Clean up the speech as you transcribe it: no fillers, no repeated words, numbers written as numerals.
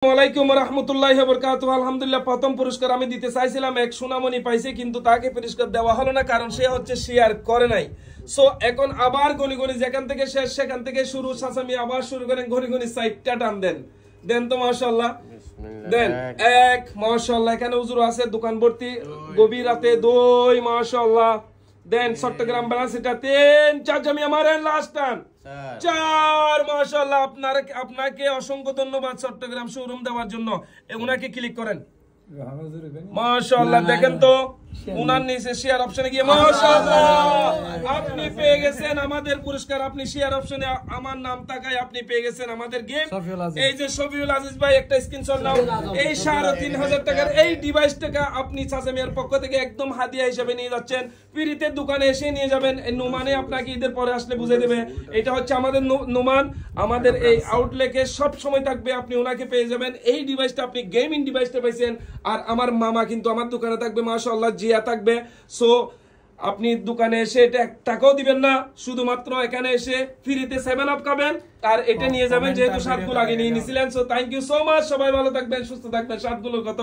আসসালামু আলাইকুম রাহমাতুল্লাহি ওয়া বারাকাতুহু। আলহামদুলিল্লাহ, প্রথম পুরস্কার আমি দিতে চাইছিলাম, এক সোনামণি পাইছে, কিন্তু তাকে পুরস্কার দেওয়া হলো না, কারণ সে হচ্ছে শেয়ার করে নাই। সো এখন আবার গনি গনি যেখান থেকে শেষ সেখান থেকে শুরু, সাসামি আবার শুরু করেন, গনি গনি সাইডটা টান দেন। দেন তো মাশাআল্লাহ, দেন এক। মাশাআল্লাহ, এখানে হুজুর আছে দোকান ভর্তি, গভীর রাতে দই। মাশাআল্লাহ, দেন চট্টগ্রাম ব্রাঞ্চ এটা 3 4 জামিয়া মারেন, লাস্ট টান 4। মাশাআল্লাহ, আপনাকে অসংখ্য ধন্যবাদ চট্টগ্রাম শোরুম দেওয়ার জন্য। উনাকে ক্লিক করেন। মাশাআল্লাহ, দেখেন তো উনার নিচে শেয়ার অপশনে গিয়ে মাশাআল্লাহ আপনি পেয়ে গেছেন আমাদের পুরস্কার। আপনি শেয়ার অপশনে আমার নাম তাকায় আপনি পেয়ে গেছেন আমাদের গেম। এই যে শফিউল আজিজ ভাই, একটা স্ক্রিনশট নাও। এই ৩,৫০০ টাকার এই ডিভাইসটা আপনি চাচামিয়ার পক্ষ থেকে একদম হাদিয়া হিসেবে নিয়ে যাচ্ছেন। পিরিতে দোকানে এসে নিয়ে যাবেন। নোমানে আপনাকে ঈদের পরে আসলে বুঝে দেবে। এটা হচ্ছে আমাদের নোমান, আমাদের এই আউটলেকে সব সময় থাকবে। আপনি ওনাকে পেয়ে যাবেন। এই ডিভাইসটা আপনি গেমিং ডিভাইসটা পাইছেন। আর আমার মামা কিন্তু আমার দোকানে থাকবে, মাশাআল্লাহ জিয়া থাকবে। সো আপনি দোকানে এসে এটা 1 টাকাও দিবেন না, শুধুমাত্র এখানে এসে ফ্রিতে 7 আপ খাবেন আর এটা নিয়ে যাবেন, যেহেতু 7 গুলো আগে নিয়ে নিছিলেন। So thank you so much, সবাই ভালো থাকবেন, সুস্থ থাকবেন। 7 গুলোর কথা